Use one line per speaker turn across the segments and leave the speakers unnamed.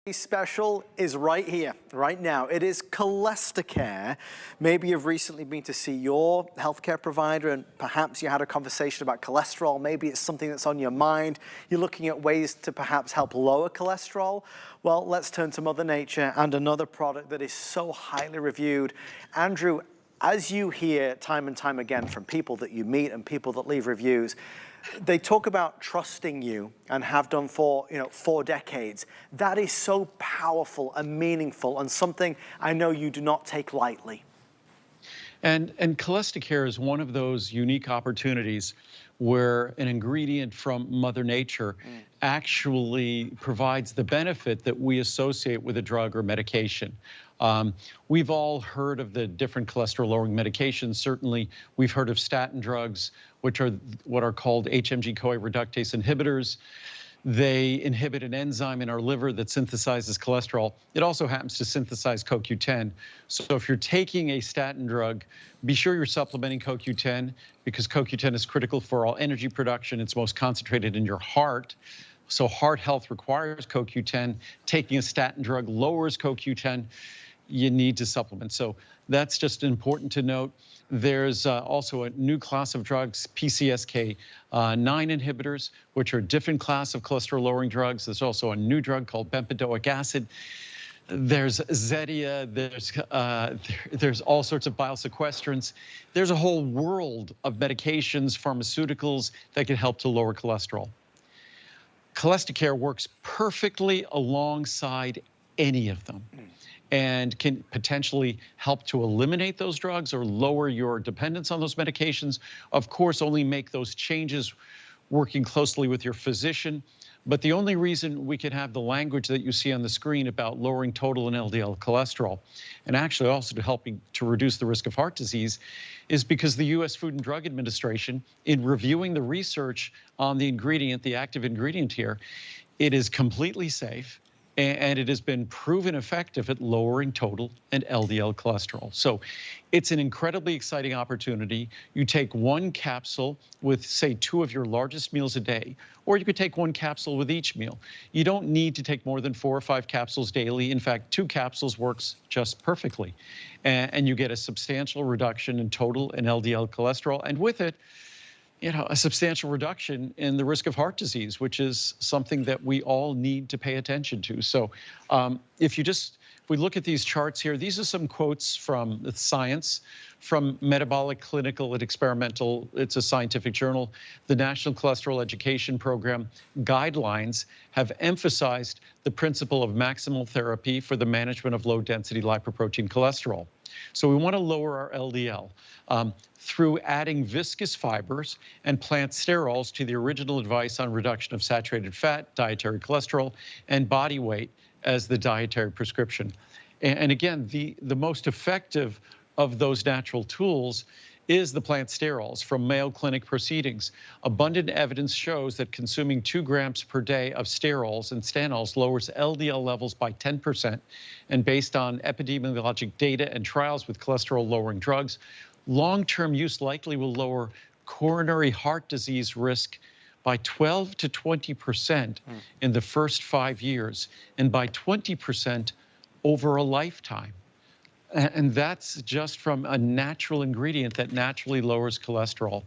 Special is right here, right now. It is CholestaCare. Maybe you've recently been to see your healthcare provider and perhaps you had a conversation about cholesterol. Maybe it's something that's on your mind. You're looking at ways to perhaps help lower cholesterol. Well, let's turn to Mother Nature and another product that is so highly reviewed. Andrew, as you hear time and time again from people that you meet and people that leave reviews, they talk about trusting you and have done for 4 decades. That is so powerful and meaningful and something I know you do not take lightly.
And CholestaCare is one of those unique opportunities where an ingredient from Mother Nature actually provides the benefit that we associate with a drug or medication. We've all heard of the different cholesterol-lowering medications. Certainly, we've heard of statin drugs, which are what are called HMG-CoA reductase inhibitors. They inhibit an enzyme in our liver that synthesizes cholesterol. It also happens to synthesize CoQ10. So if you're taking a statin drug, be sure you're supplementing CoQ10 because CoQ10 is critical for all energy production. It's most concentrated in your heart. So heart health requires CoQ10. Taking a statin drug lowers CoQ10. You need to supplement. So that's just important to note. There's also a new class of drugs, PCSK9 inhibitors, which are a different class of cholesterol-lowering drugs. There's also a new drug called bempedoic acid. There's Zetia, there's all sorts of biosequestrants. There's a whole world of medications, pharmaceuticals that can help to lower cholesterol. CholestaCare works perfectly alongside any of them and can potentially help to eliminate those drugs or lower your dependence on those medications. Of course, only make those changes working closely with your physician. But the only reason we can have the language that you see on the screen about lowering total and LDL cholesterol, and actually also to helping to reduce the risk of heart disease, is because the U.S. Food and Drug Administration, in reviewing the research on the ingredient, the active ingredient here, it is completely safe, and it has been proven effective at lowering total and LDL cholesterol. So it's an incredibly exciting opportunity. You take one capsule with, say, 2 of your largest meals a day, or you could take 1 capsule with each meal. You don't need to take more than 4 or 5 capsules daily. In fact, 2 capsules works just perfectly. And you get a substantial reduction in total and LDL cholesterol, and with it, a substantial reduction in the risk of heart disease, which is something that we all need to pay attention to. So if we look at these charts here, these are some quotes from the Science, from Metabolic, Clinical, and Experimental. It's a scientific journal. The National Cholesterol Education Program guidelines have emphasized the principle of maximal therapy for the management of low-density lipoprotein cholesterol. So we want to lower our LDL through adding viscous fibers and plant sterols to the original advice on reduction of saturated fat, dietary cholesterol, and body weight as the dietary prescription. And again, the most effective of those natural tools is the plant sterols from Mayo Clinic proceedings. Abundant evidence shows that consuming 2 grams per day of sterols and stanols lowers LDL levels by 10%. And based on epidemiologic data and trials with cholesterol-lowering drugs, long-term use likely will lower coronary heart disease risk by 12 to 20% in the first 5 years, and by 20% over a lifetime. And that's just from a natural ingredient that naturally lowers cholesterol.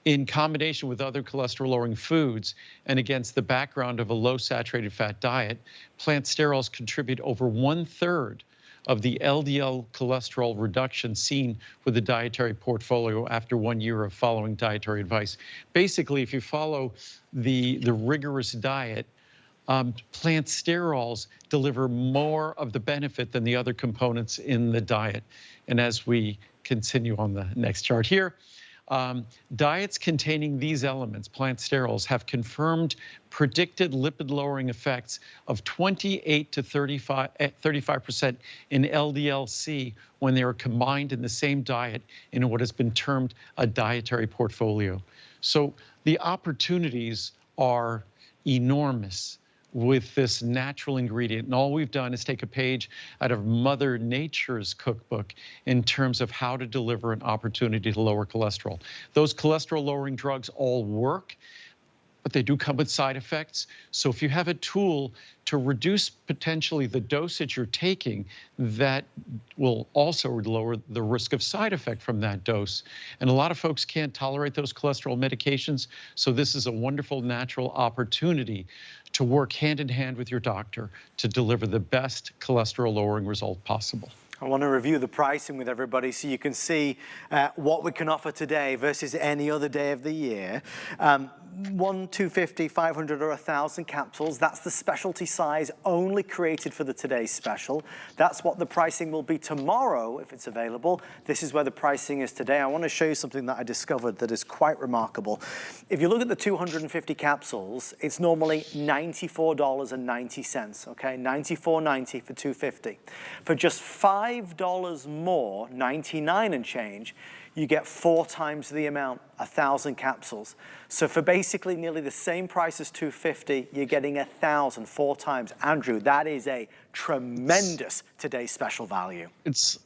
In combination with other cholesterol-lowering foods and against the background of a low saturated fat diet, plant sterols contribute over 1/3 of the LDL cholesterol reduction seen with the dietary portfolio after 1 year of following dietary advice. Basically, if you follow the rigorous diet, plant sterols deliver more of the benefit than the other components in the diet. And as we continue on the next chart here, diets containing these elements, plant sterols, have confirmed predicted lipid-lowering effects of 28 to 35% in LDL-C when they are combined in the same diet in what has been termed a dietary portfolio. So the opportunities are enormous with this natural ingredient. And all we've done is take a page out of Mother Nature's cookbook in terms of how to deliver an opportunity to lower cholesterol. Those cholesterol-lowering drugs all work, but they do come with side effects. So if you have a tool to reduce potentially the dosage you're taking, that will also lower the risk of side effect from that dose. And a lot of folks can't tolerate those cholesterol medications, so this is a wonderful natural opportunity to work hand in hand with your doctor to deliver the best cholesterol lowering result possible.
I want to review the pricing with everybody so you can see what we can offer today versus any other day of the year. 250, 500 or 1,000 capsules. That's the specialty size only created for the today's special. That's what the pricing will be tomorrow if it's available. This is where the pricing is today. I want to show you something that I discovered that is quite remarkable. If you look at the 250 capsules, it's normally $94.90, okay? $94.90 for 250. For just $5 more, 99 and change, you get 4 times the amount, 1,000 capsules. So for basically nearly the same price as 250, you're getting 1,000, 4 times. Andrew, that is a tremendous today's special value.
It's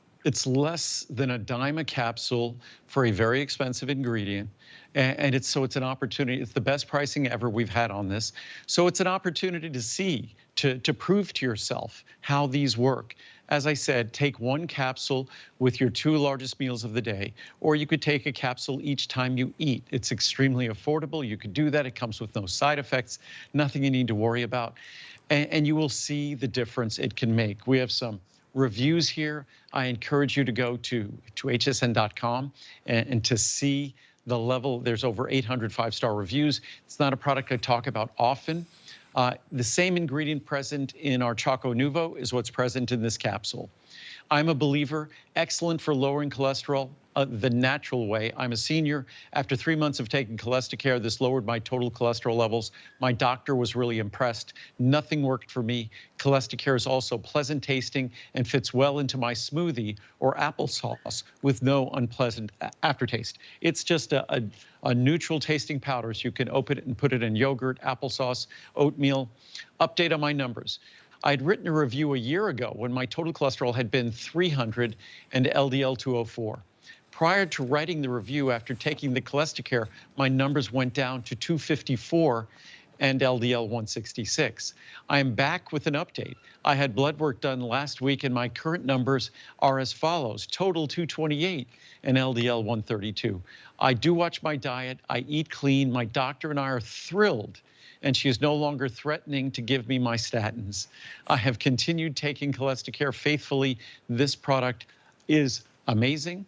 less than a dime a capsule for a very expensive ingredient. And it's an opportunity. It's the best pricing ever we've had on this. So it's an opportunity to see, to prove to yourself how these work. As I said, take 1 capsule with your 2 largest meals of the day, or you could take a capsule each time you eat. It's extremely affordable. You could do that. It comes with no side effects, nothing you need to worry about. And you will see the difference it can make. We have some reviews here. I encourage you to go to hsn.com and to see the level. There's over 800 5-star reviews. It's not a product I talk about often. The same ingredient present in our Choco Nuvo is what's present in this capsule. I'm a believer, excellent for lowering cholesterol the natural way. I'm a senior. After 3 months of taking CholestaCare, this lowered my total cholesterol levels. My doctor was really impressed. Nothing worked for me. CholestaCare is also pleasant tasting and fits well into my smoothie or applesauce with no unpleasant aftertaste. It's just a neutral tasting powder, so you can open it and put it in yogurt, applesauce, oatmeal. Update on my numbers. I'd written a review a year ago when my total cholesterol had been 300 and LDL 204. Prior to writing the review after taking the CholestaCare, my numbers went down to 254 and LDL 166. I am back with an update. I had blood work done last week and my current numbers are as follows: total 228 and LDL 132. I do watch my diet. I eat clean. My doctor and I are thrilled, and she is no longer threatening to give me my statins. I have continued taking CholestaCare faithfully. This product is amazing.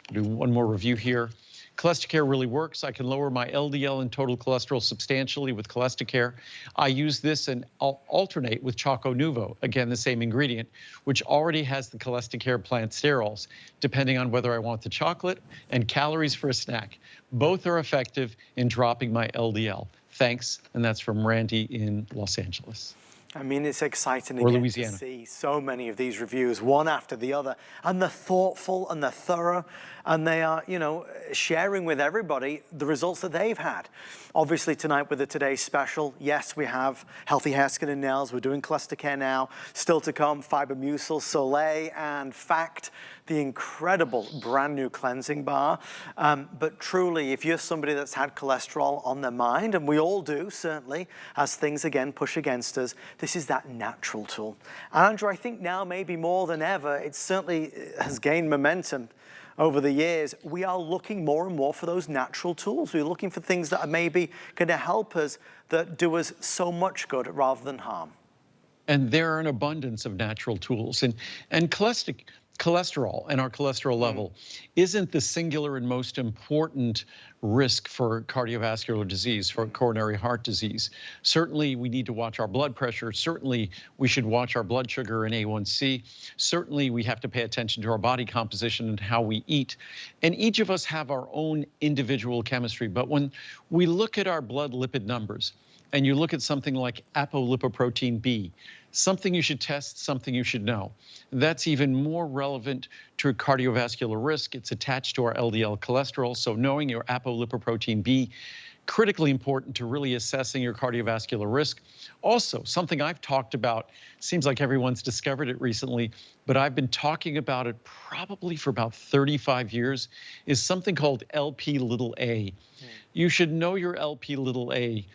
I'll do one more review here. CholestaCare really works. I can lower my LDL and total cholesterol substantially with CholestaCare. I use this and I'll alternate with Choco Nuvo, again, the same ingredient, which already has the CholestaCare plant sterols, depending on whether I want the chocolate and calories for a snack. Both are effective in dropping my LDL. Thanks, and that's from Randy in Los Angeles.
I mean, it's exciting
Or
again
Louisiana.
to see so many of these reviews, one after the other, and they're thoughtful and they're thorough, and they are, you know, sharing with everybody the results that they've had. Obviously, tonight with the Today's Special, yes, we have Healthy Hair, Skin, and Nails. We're doing CholestaCare now. Still to come, Fibermucil, Soleil, and Fact, the incredible brand new cleansing bar. But truly, if you're somebody that's had cholesterol on their mind, and we all do, certainly, as things again push against us, this is that natural tool. Andrew, I think now maybe more than ever, it certainly has gained momentum over the years. We are looking more and more for those natural tools. We're looking for things that are maybe going to help us, that do us so much good rather than harm.
And there are an abundance of natural tools. And cholesterol and our cholesterol level isn't the singular and most important risk for cardiovascular disease, for coronary heart disease. Certainly, we need to watch our blood pressure. Certainly, we should watch our blood sugar and A1C. Certainly, we have to pay attention to our body composition and how we eat. And each of us have our own individual chemistry. But when we look at our blood lipid numbers, and you look at something like apolipoprotein B, something you should test, something you should know. That's even more relevant to cardiovascular risk. It's attached to our LDL cholesterol, so knowing your apolipoprotein B, critically important to really assessing your cardiovascular risk. Also, something I've talked about, seems like everyone's discovered it recently, but I've been talking about it probably for about 35 years, is something called LP little a. You should know your LP little a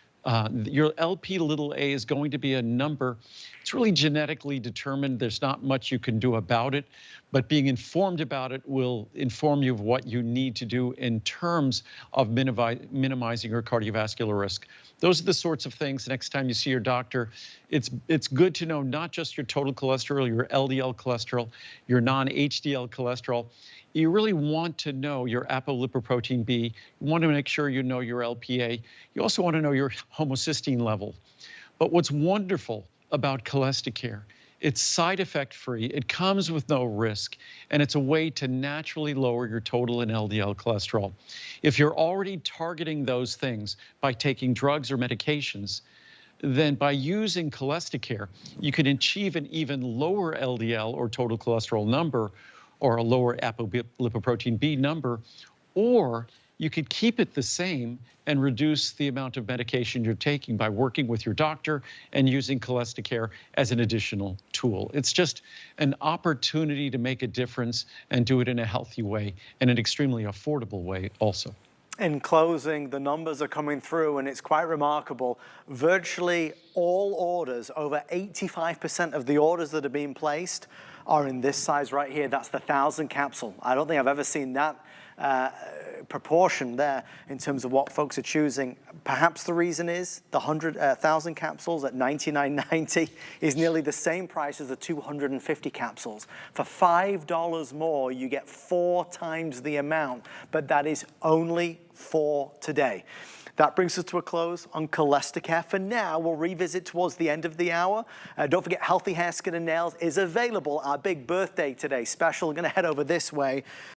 Your LP little a is going to be a number. It's really genetically determined. There's not much you can do about it, but being informed about it will inform you of what you need to do in terms of minimizing your cardiovascular risk. Those are the sorts of things next time you see your doctor. It's good to know not just your total cholesterol, your LDL cholesterol, your non-HDL cholesterol. You really want to know your apolipoprotein B. You want to make sure you know your LPA. You also want to know your homocysteine level. But what's wonderful about CholestaCare, it's side effect free, it comes with no risk, and it's a way to naturally lower your total and LDL cholesterol. If you're already targeting those things by taking drugs or medications, then by using CholestaCare, you can achieve an even lower LDL or total cholesterol number, or a lower apolipoprotein B number, or you could keep it the same and reduce the amount of medication you're taking by working with your doctor and using CholestaCare as an additional tool. It's just an opportunity to make a difference and do it in a healthy way and an extremely affordable way also.
In closing, the numbers are coming through and it's quite remarkable. Virtually all orders, over 85% of the orders that are being placed are in this size right here. That's the 1,000 capsule. I don't think I've ever seen that proportion there in terms of what folks are choosing. Perhaps the reason is the 1,000 capsules at $99.90 is nearly the same price as the 250 capsules. For $5 more, you get 4 times the amount, but that is only for today. That brings us to a close on CholestaCare. For now, we'll revisit towards the end of the hour. Don't forget, Healthy Hair, Skin and Nails is available. Our big birthday today special. We're going to head over this way.